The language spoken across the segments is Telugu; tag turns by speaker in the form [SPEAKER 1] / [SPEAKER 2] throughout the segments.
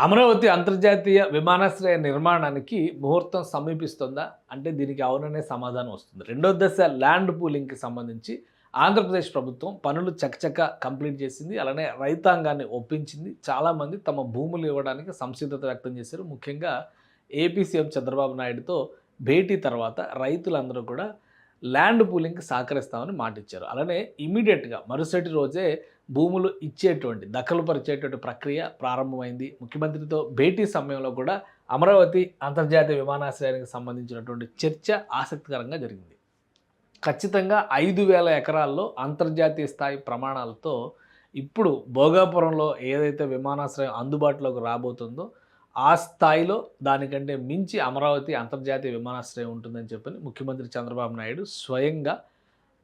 [SPEAKER 1] అమరావతి అంతర్జాతీయ విమానాశ్రయ నిర్మాణానికి ముహూర్తం సమీపిస్తుందా? అంటే దీనికి అవుననే సమాధానం వస్తుంది. రెండో దశ ల్యాండ్ పూలింగ్‌కి సంబంధించి ఆంధ్రప్రదేశ్ ప్రభుత్వం పనులు చకచకా కంప్లీట్ చేసింది. అలానే రైతాంగాన్ని ఒప్పించింది. చాలామంది తమ భూములు ఇవ్వడానికి సంసిద్ధత వ్యక్తం చేశారు. ముఖ్యంగా ఏపీ సీఎం చంద్రబాబు నాయుడుతో భేటీ తర్వాత రైతులందరూ కూడా ల్యాండ్ పూలింగ్‌కి సహకరిస్తామని మాటిచ్చారు. అలానే ఇమ్మీడియేట్‌గా మరుసటి రోజే భూములు ఇచ్చేటువంటి, దఖలు పరిచేటువంటి ప్రక్రియ ప్రారంభమైంది. ముఖ్యమంత్రితో భేటీ సమయంలో కూడా అమరావతి అంతర్జాతీయ విమానాశ్రయానికి సంబంధించినటువంటి చర్చ ఆసక్తికరంగా జరిగింది. ఖచ్చితంగా 5,000 ఎకరాల్లో అంతర్జాతీయ స్థాయి ప్రమాణాలతో ఇప్పుడు భోగాపురంలో ఏదైతే విమానాశ్రయం అందుబాటులోకి రాబోతుందో ఆ స్థాయిలో దానికంటే మించి అమరావతి అంతర్జాతీయ విమానాశ్రయం ఉంటుందని చెప్పని ముఖ్యమంత్రి చంద్రబాబు నాయుడు స్వయంగా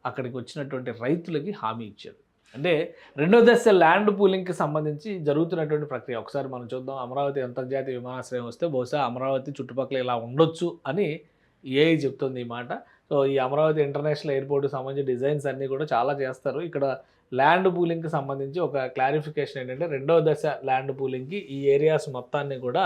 [SPEAKER 1] అక్కడికి వచ్చినటువంటి రైతులకి హామీ ఇచ్చారు. అంటే రెండో దశ ల్యాండ్ పూలింగ్కి సంబంధించి జరుగుతున్నటువంటి ప్రక్రియ ఒకసారి మనం చూద్దాం. అమరావతి అంతర్జాతీయ విమానాశ్రయం వస్తే బహుశా అమరావతి చుట్టుపక్కల ఇలా ఉండొచ్చు అని ఏఐ చెప్తుంది ఈ మాట. సో ఈ అమరావతి ఇంటర్నేషనల్ ఎయిర్పోర్ట్కి సంబంధించి డిజైన్స్ అన్నీ కూడా చాలా చేస్తారు. ఇక్కడ ల్యాండ్ పూలింగ్కి సంబంధించి ఒక క్లారిఫికేషన్ ఏంటంటే రెండవ దశ ల్యాండ్ పూలింగ్కి ఈ ఏరియాస్ మొత్తాన్ని కూడా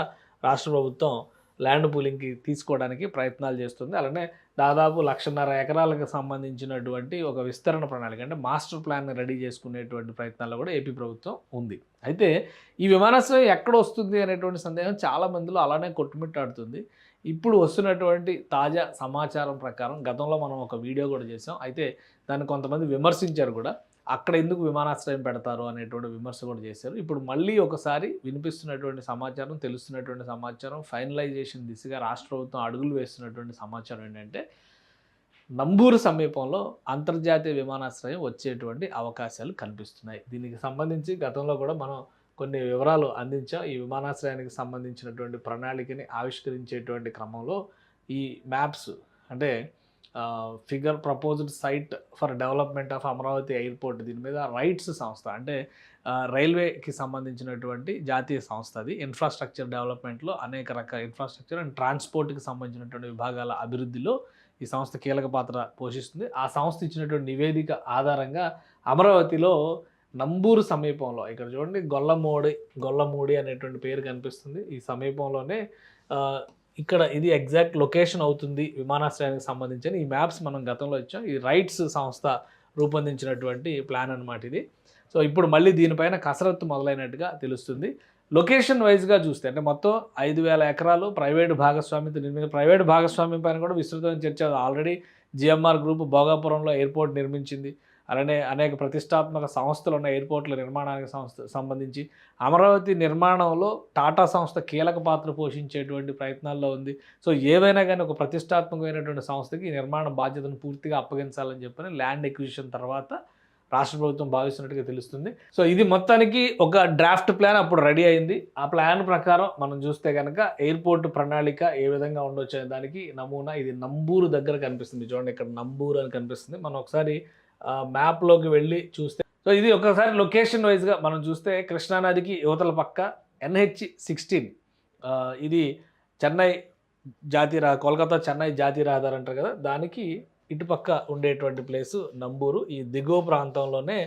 [SPEAKER 1] రాష్ట్ర ప్రభుత్వం ల్యాండ్ పూలింగ్కి తీసుకోవడానికి ప్రయత్నాలు చేస్తుంది. అలానే దాదాపు 1,50,000 ఎకరాలకు సంబంధించినటువంటి ఒక విస్తరణ ప్రణాళిక అంటే మాస్టర్ ప్లాన్ని రెడీ చేసుకునేటువంటి ప్రయత్నాల్లో కూడా ఏపీ ప్రభుత్వం ఉంది. అయితే ఈ విమానాశ్రయం ఎక్కడ వస్తుంది అనేటువంటి సందేహం చాలా మందిలో అలానే కొట్టుమిట్టాడుతుంది. ఇప్పుడు వస్తున్నటువంటి తాజా సమాచారం ప్రకారం గతంలో మనం ఒక వీడియో కూడా చేసాం. అయితే దాన్ని కొంతమంది విమర్శించారు కూడా. అక్కడ ఎందుకు విమానాశ్రయం పెడతారు అనేటువంటి విమర్శ కూడా చేశారు. ఇప్పుడు మళ్ళీ ఒకసారి వినిపిస్తున్నటువంటి సమాచారం, తెలుస్తున్నటువంటి సమాచారం, ఫైనలైజేషన్ దిశగా రాష్ట్ర ప్రభుత్వం అడుగులు వేస్తున్నటువంటి సమాచారం ఏంటంటే నంబూరు సమీపంలో అంతర్జాతీయ విమానాశ్రయం వచ్చేటువంటి అవకాశాలు కనిపిస్తున్నాయి. దీనికి సంబంధించి గతంలో కూడా మనం కొన్ని వివరాలు అందించాం. ఈ విమానాశ్రయానికి సంబంధించినటువంటి ప్రణాళికని ఆవిష్కరించేటువంటి క్రమంలో ఈ మ్యాప్స్ అంటే figure proposed site for development of Amaravati airport దీని మీద రైట్స్ సంస్థ అంటే రైల్వేకి సంబంధించినటువంటి జాతీయ సంస్థ అది. ఇన్ఫ్రాస్ట్రక్చర్ డెవలప్మెంట్లో అనేక రకాల ఇన్ఫ్రాస్ట్రక్చర్ అండ్ ట్రాన్స్పోర్ట్కి సంబంధించినటువంటి విభాగాల అభివృద్ధిలో ఈ సంస్థ కీలక పాత్ర పోషిస్తుంది. ఆ సంస్థ ఇచ్చినటువంటి నివేదిక ఆధారంగా అమరావతిలో నంబూరు సమీపంలో ఇక్కడ చూడండి గొల్లమూడి అనేటువంటి పేరు కనిపిస్తుంది. ఈ సమీపంలోనే ఇక్కడ ఇది ఎగ్జాక్ట్ లొకేషన్ అవుతుంది విమానాశ్రయానికి సంబంధించిన ఈ మ్యాప్స్ మనం గతంలో ఇచ్చాం. ఈ రైట్స్ సంస్థ రూపొందించినటువంటి ప్లాన్ అనమాట ఇది. సో ఇప్పుడు మళ్ళీ దీనిపైన కసరత్తు మొదలైనట్టుగా తెలుస్తుంది. లొకేషన్ వైజ్గా చూస్తే అంటే మొత్తం 5,000 ఎకరాలు ప్రైవేటు భాగస్వామ్యంతో ప్రైవేటు భాగస్వామ్యం పైన కూడా విస్తృతమైన చర్చ. ఆల్రెడీ జిఎంఆర్ గ్రూప్ భోగాపురంలో ఎయిర్పోర్ట్ నిర్మించింది. అలానే అనేక ప్రతిష్టాత్మక సంస్థలు ఉన్న ఎయిర్పోర్ట్ల నిర్మాణానికి సంబంధించి అమరావతి నిర్మాణంలో టాటా సంస్థ కీలక పాత్ర పోషించేటువంటి ప్రయత్నాల్లో ఉంది. సో ఏవైనా కానీ ఒక ప్రతిష్టాత్మకమైనటువంటి సంస్థకి ఈ నిర్మాణ బాధ్యతను పూర్తిగా అప్పగించాలని చెప్పని ల్యాండ్ ఎక్విజిషన్ తర్వాత రాష్ట్ర ప్రభుత్వం భావిస్తున్నట్టుగా తెలుస్తుంది. సో ఇది మొత్తానికి ఒక డ్రాఫ్ట్ ప్లాన్ అప్పుడు రెడీ అయింది. ఆ ప్లాన్ ప్రకారం మనం చూస్తే కనుక ఎయిర్పోర్ట్ ప్రణాళిక ఏ విధంగా ఉండొచ్చు అనే దానికి నమూనా ఇది నంబూరు దగ్గర కనిపిస్తుంది. చూడండి ఇక్కడ నంబూరు అని కనిపిస్తుంది. మనం ఒకసారి మ్యాప్లోకి వెళ్ళి చూస్తే సో ఇది ఒకసారి లొకేషన్ వైజ్గా మనం చూస్తే కృష్ణానదికి యువతల పక్క NH-16 ఇది చెన్నై కోల్కతా చెన్నై జాతీయ రహదారి అంటారు కదా, దానికి ఇటుపక్క ఉండేటువంటి ప్లేసు నంబూరు. ఈ దిగువ ప్రాంతంలోనే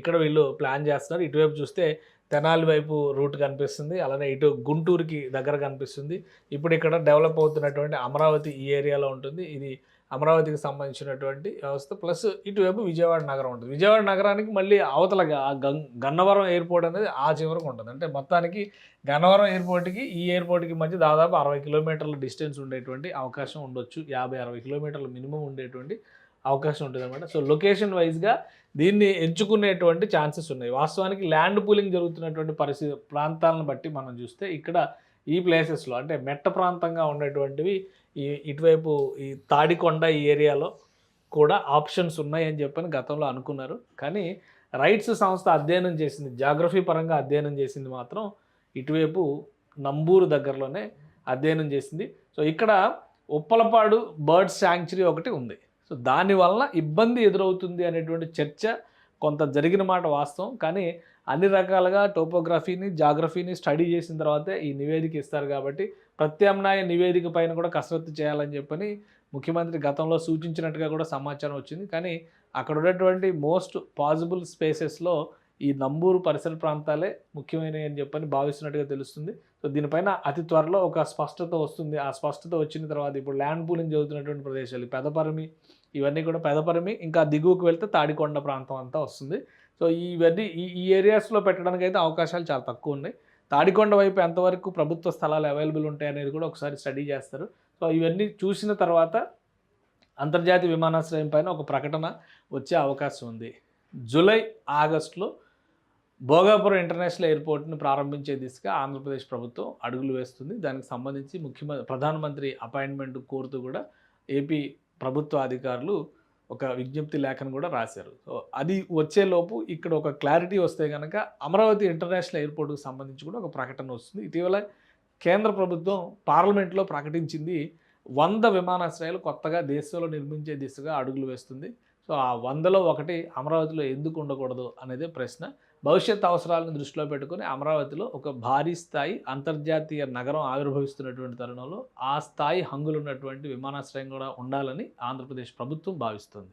[SPEAKER 1] ఇక్కడ వీళ్ళు ప్లాన్ చేస్తున్నారు. ఇటువైపు చూస్తే తెనాలి వైపు రూట్ కనిపిస్తుంది. అలానే ఇటు గుంటూరుకి దగ్గర కనిపిస్తుంది. ఇప్పుడు ఇక్కడ డెవలప్ అవుతున్నటువంటి అమరావతి ఈ ఏరియాలో ఉంటుంది. ఇది అమరావతికి సంబంధించినటువంటి వ్యవస్థ. ప్లస్ ఇటువైపు విజయవాడ నగరం ఉంటుంది. విజయవాడ నగరానికి మళ్ళీ అవతలగా గన్నవరం ఎయిర్పోర్ట్ అనేది ఆ చివరకు ఉంటుంది. అంటే మొత్తానికి గన్నవరం ఎయిర్పోర్ట్కి ఈ ఎయిర్పోర్ట్కి మధ్య దాదాపు 60 కిలోమీటర్ల డిస్టెన్స్ ఉండేటువంటి అవకాశం ఉండొచ్చు. 50-60 కిలోమీటర్ల మినిమం ఉండేటువంటి అవకాశం ఉంటుంది అనమాట. సో లొకేషన్ వైజ్గా దీన్ని ఎంచుకునేటువంటి ఛాన్సెస్ ఉన్నాయి. వాస్తవానికి ల్యాండ్ పూలింగ్ జరుగుతున్నటువంటి ప్రాంతాలను బట్టి మనం చూస్తే ఇక్కడ ఈ ప్లేసెస్లో అంటే మెట్ట ప్రాంతంగా ఉండేటువంటివి ఇటువైపు ఈ తాడికొండ ఈ ఏరియాలో కూడా ఆప్షన్స్ ఉన్నాయని చెప్పని గతంలో అనుకున్నారు. కానీ రైట్స్ సంస్థ అధ్యయనం చేసింది, జాగ్రఫీ పరంగా అధ్యయనం చేసింది మాత్రం ఇటువైపు నంబూరు దగ్గరలోనే అధ్యయనం చేసింది. సో ఇక్కడ ఉప్పలపాడు బర్డ్స్ శాంక్చురీ ఒకటి ఉంది. సో దానివల్ల ఇబ్బంది ఎదురవుతుంది అనేటువంటి చర్చ కొంత జరిగిన మాట వాస్తవం. కానీ అన్ని రకాలుగా టోపోగ్రఫీని జాగ్రఫీని స్టడీ చేసిన తర్వాతే ఈ నివేదిక ఇస్తారు. కాబట్టి ప్రత్యామ్నాయ నివేదిక పైన కూడా కసరత్తు చేయాలని చెప్పని ముఖ్యమంత్రి గతంలో సూచించినట్టుగా కూడా సమాచారం వచ్చింది. కానీ అక్కడ ఉన్నటువంటి మోస్ట్ పాసిబుల్ స్పేసెస్లో ఈ నంబూరు పరిసర ప్రాంతాలే ముఖ్యమైనవి అని చెప్పని భావిస్తున్నట్టుగా తెలుస్తుంది. సో దీనిపైన అతి త్వరలో ఒక స్పష్టత వస్తుంది. ఆ స్పష్టత వచ్చిన తర్వాత ఇప్పుడు ల్యాండ్ పూలింగ్ జరుగుతున్నటువంటి ప్రదేశాలు పెదపరిమి, ఇవన్నీ కూడా పెదపరిమి, ఇంకా దిగువకు వెళ్తే తాడికొండ ప్రాంతం అంతా వస్తుంది. సో ఇవన్నీ ఈ ఏరియాస్లో పెట్టడానికి అయితే అవకాశాలు చాలా తక్కువ ఉన్నాయి. తాడికొండ వైపు ఎంతవరకు ప్రభుత్వ స్థలాలు అవైలబుల్ ఉంటాయి అనేది కూడా ఒకసారి స్టడీ చేస్తారు. సో ఇవన్నీ చూసిన తర్వాత అంతర్జాతీయ విమానాశ్రయం పైన ఒక ప్రకటన వచ్చే అవకాశం ఉంది. జూలై, ఆగస్టులో భోగాపురం ఇంటర్నేషనల్ ఎయిర్పోర్ట్ని ప్రారంభించే దిశగా ఆంధ్రప్రదేశ్ ప్రభుత్వం అడుగులు వేస్తుంది. దానికి సంబంధించి ప్రధానమంత్రి అపాయింట్మెంట్ కోరుతూ కూడా ఏపీ ప్రభుత్వ అధికారులు ఒక విజ్ఞప్తి లేఖను కూడా రాశారు. సో అది వచ్చేలోపు ఇక్కడ ఒక క్లారిటీ వస్తే కనుక అమరావతి ఇంటర్నేషనల్ ఎయిర్పోర్ట్కి సంబంధించి కూడా ఒక ప్రకటన వస్తుంది. ఇటీవల కేంద్ర ప్రభుత్వం పార్లమెంట్లో ప్రకటించింది 100 విమానాశ్రయాలు కొత్తగా దేశంలో నిర్మించే దిశగా అడుగులు వేస్తుంది. సో ఆ 100లో ఒకటి అమరావతిలో ఎందుకు ఉండకూడదు అనేదే ప్రశ్న. భవిష్యత్ అవసరాలను దృష్టిలో పెట్టుకుని అమరావతిలో ఒక భారీ స్థాయి అంతర్జాతీయ నగరం ఆవిర్భవిస్తున్నటువంటి తరుణంలో ఆ స్థాయి హంగులున్నటువంటి విమానాశ్రయం కూడా ఉండాలని ఆంధ్రప్రదేశ్ ప్రభుత్వం భావిస్తుంది.